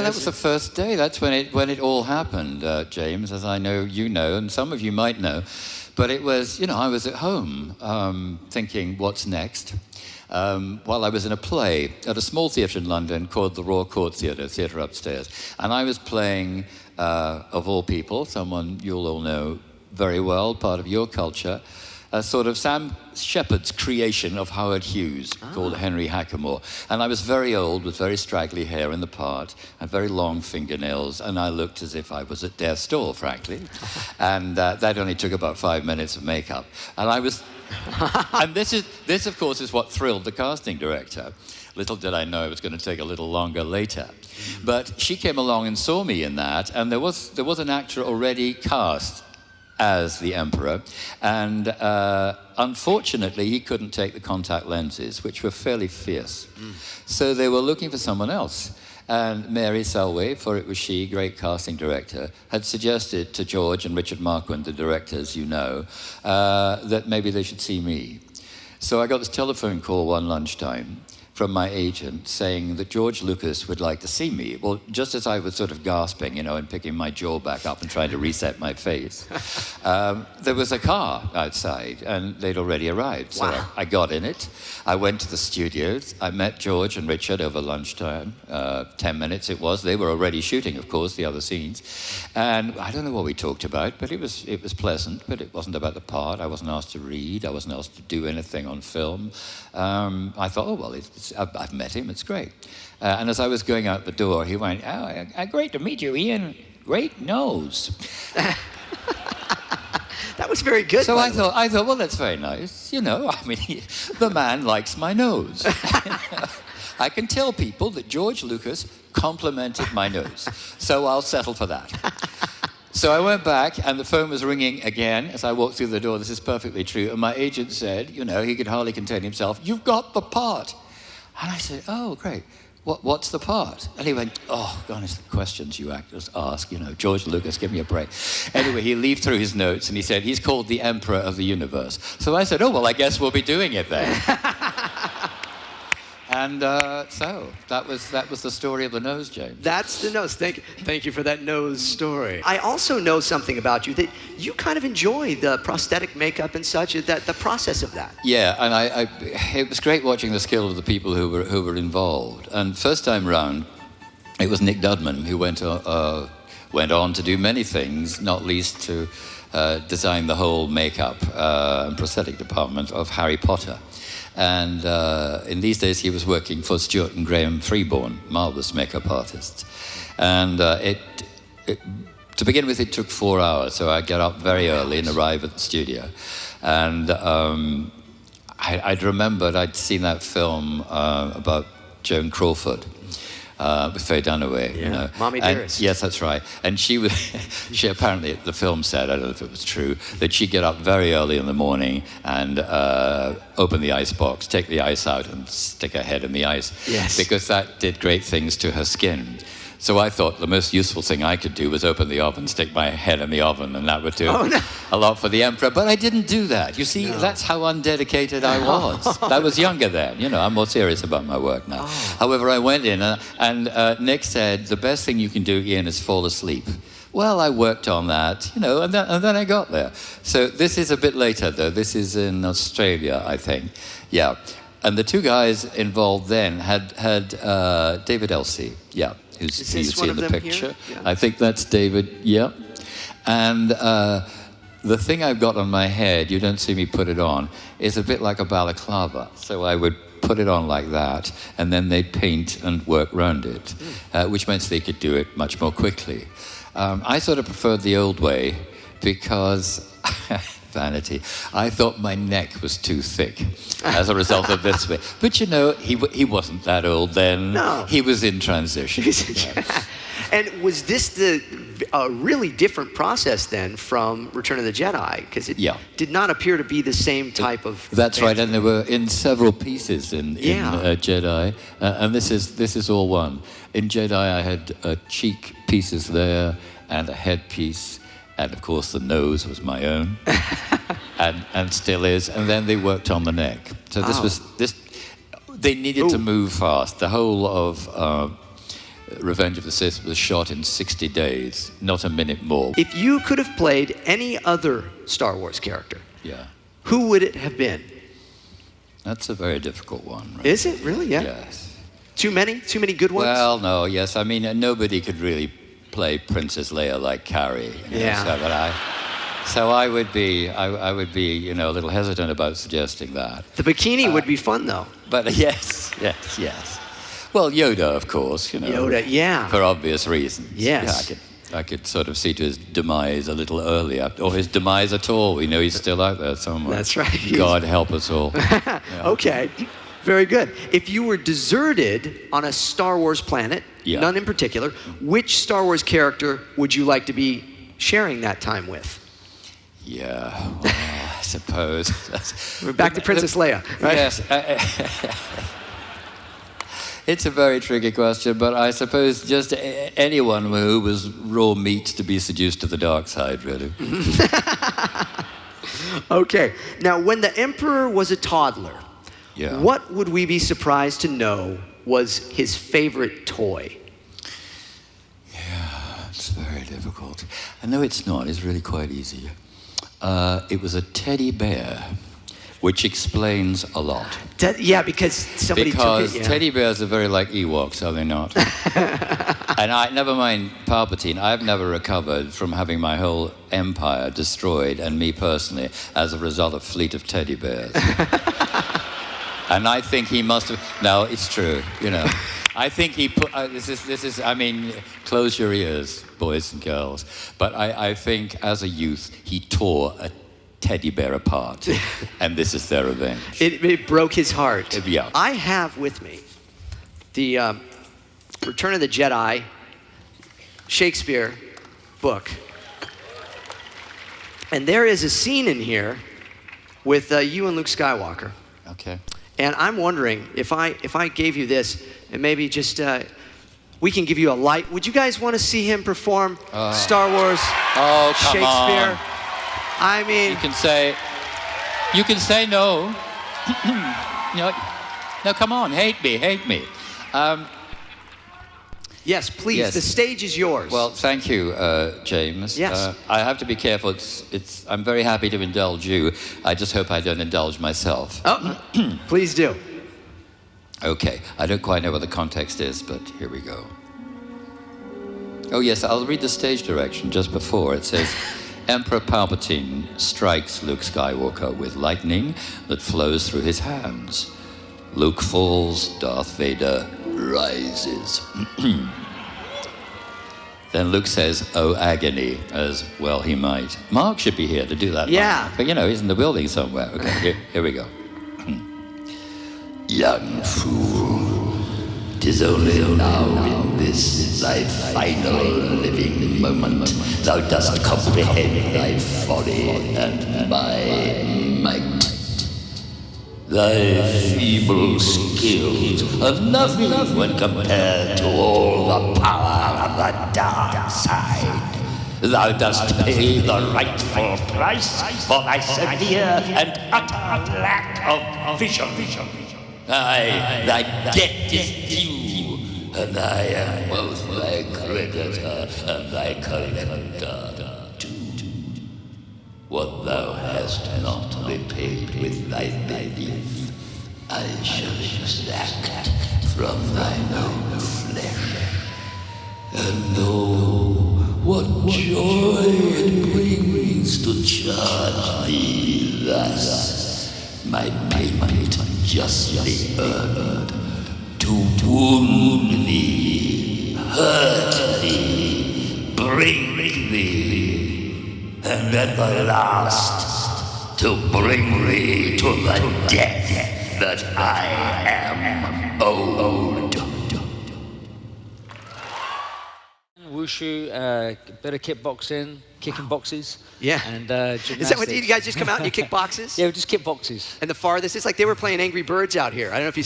that was the first day. That's when it all happened, James, as I know you know, and some of you might know. But it was, I was at home thinking, what's next? While I was in a play at a small theatre in London called the Royal Court Theatre upstairs. And I was playing, of all people, someone you'll all know very well, part of your culture, a sort of Sam Shepard's creation of Howard Hughes called Henry Hackamore. And I was very old, with very straggly hair in the part, and very long fingernails, and I looked as if I was at death's door, frankly. And that only took about 5 minutes of makeup. And I was... and this, of course, is what thrilled the casting director. Little did I know it was going to take a little longer later. But she came along and saw me in that, and there was an actor already cast as the Emperor, and unfortunately he couldn't take the contact lenses, which were fairly fierce. So they were looking for someone else. And Mary Selway, for it was she, great casting director, had suggested to George and Richard Marquand, the directors, that maybe they should see me. So I got this telephone call one lunchtime from my agent saying that George Lucas would like to see me. Well, just as I was sort of gasping, and picking my jaw back up and trying to reset my face, there was a car outside, and they'd already arrived. So I got in it. I went to the studios. I met George and Richard over lunchtime. 10 minutes it was. They were already shooting, of course, the other scenes. And I don't know what we talked about, but it was pleasant, but it wasn't about the part. I wasn't asked to read. I wasn't asked to do anything on film. I thought, oh, well, I've met him, it's great. And as I was going out the door, he went, great to meet you, Ian. Great nose. That was very good. So I thought, well, that's very nice. The man likes my nose. I can tell people that George Lucas complimented my nose. So I'll settle for that. So I went back, and the phone was ringing again as I walked through the door. This is perfectly true. And my agent said, he could hardly contain himself, "You've got the part." And I said, "Oh, great. What's the part?" And he went, "Oh, goodness, the questions you actors ask, George Lucas, give me a break." Anyway, he leafed through his notes, and he said, "He's called the Emperor of the Universe." So I said, "Oh, well, I guess we'll be doing it then." And so that was the story of the nose, James. That's the nose. Thank you for that nose story. I also know something about you, that you kind of enjoy the prosthetic makeup and such, the process of that. Yeah, and it was great watching the skill of the people who were involved. And first time round, it was Nick Dudman who went on to do many things, not least to design the whole makeup and prosthetic department of Harry Potter. And in these days, he was working for Stuart and Graham Freeborn, marvelous makeup artists. And to begin with, it took 4 hours, so I'd get up very early and arrive at the studio. And I'd remembered I'd seen that film about Joan Crawford. With Faye Dunaway, Mommy Dearest. Yes, that's right. And she apparently, the film said, I don't know if it was true, that she'd get up very early in the morning and open the ice box, take the ice out and stick her head in the ice. Yes. Because that did great things to her skin. So I thought the most useful thing I could do was open the oven, stick my head in the oven, and that would do a lot for the Emperor. But I didn't do that. You see, that's how undedicated I was. I was younger then. I'm more serious about my work now. However, I went in, and Nick said, "The best thing you can do, Ian, is fall asleep." Well, I worked on that, and then I got there. So this is a bit later, though. This is in Australia, I think. Yeah. And the two guys involved then had David Elsey, who you see in the picture. Yeah. I think that's David, And the thing I've got on my head, you don't see me put it on, is a bit like a balaclava. So I would put it on like that, and then they'd paint and work round it, which meant they could do it much more quickly. I sort of preferred the old way because... vanity. I thought my neck was too thick as a result of this way. But he wasn't that old then. No. He was in transition. And was this a really different process then from Return of the Jedi? Because it did not appear to be the same type of... That's right, and there were in several pieces in Jedi, and this is all one. In Jedi I had cheek pieces there and a head piece. And of course, the nose was my own, and still is. And then they worked on the neck. So this. They needed to move fast. The whole of Revenge of the Sith was shot in 60 days, not a minute more. If you could have played any other Star Wars character, who would it have been? That's a very difficult one. Right? Is it really? Yeah. Yes. Too many good ones? Well, no, yes. I mean, nobody could really play Princess Leia like Carrie. So I would be, you know, a little hesitant about suggesting that. The bikini would be fun, though. But yes. Well, Yoda, of course, you know. Yoda, yeah. For obvious reasons. Yes. Yeah, I could sort of see to his demise a little earlier, or his demise at all. We know he's still out there somewhere. That's right. God help us all. Yeah. Okay, very good. If you were deserted on a Star Wars planet, none in particular, which Star Wars character would you like to be sharing that time with? Yeah, well, I suppose. We're back to Princess Leia, right? Yes. It's a very tricky question, but I suppose just anyone who was raw meat to be seduced to the dark side, really. Okay. Now, when the Emperor was a toddler, what would we be surprised to know was his favorite toy? Yeah, it's very difficult. I know it's not. It's really quite easy. It was a teddy bear, which explains a lot. Because somebody took it. Because teddy bears are very like Ewoks, are they not? And never mind Palpatine, I've never recovered from having my whole empire destroyed, and me personally, as a result of a fleet of teddy bears. And I think he must have. No, it's true. You know, I think he put. This is. I mean, close your ears, boys and girls. But I think, as a youth, he tore a teddy bear apart, and this is their revenge. It broke his heart. Yeah. I have with me the Return of the Jedi Shakespeare book, and there is a scene in here with you and Luke Skywalker. Okay. And I'm wondering if I gave you this, and maybe just we can give you a light. Would you guys want to see him perform Star Wars Shakespeare? On. I mean, you can say no. No, come on, hate me. Yes, please. Yes. The stage is yours. Well, thank you, James. Yes. I have to be careful. I'm very happy to indulge you. I just hope I don't indulge myself. Oh, please do. Okay. I don't quite know what the context is, but here we go. Oh, yes, I'll read the stage direction just before. It says, Emperor Palpatine strikes Luke Skywalker with lightning that flows through his hands. Luke falls, Darth Vader rises. Then Luke says, "Oh, agony," as well he might. Mark should be here to do that. Yeah. Line. But, you know, he's in the building somewhere. Okay, here we go. Young fool, 'tis only now in this thy final living moment thou dost comprehend thy folly and my might. Thy feeble skills are nothing when compared to all the power of the dark side. Thou dost pay the rightful price for thy severe and utter lack of vision. Aye, thy debt is due, and I am both thy creditor and thy collector too. What thou hast not repaid with thy belief, I shall exact from thine own flesh. And know what joy it brings to charge thee thus, my payment justly earned, to wound thee, hurt thee, break thee, and at the last, to bring thee to the death that I am owed. Wushu, better kickboxing, kicking boxes. Yeah. And is that what you guys just come out and you kick boxes? Yeah, we just kick boxes. And the farthest, it's like they were playing Angry Birds out here. I don't know if you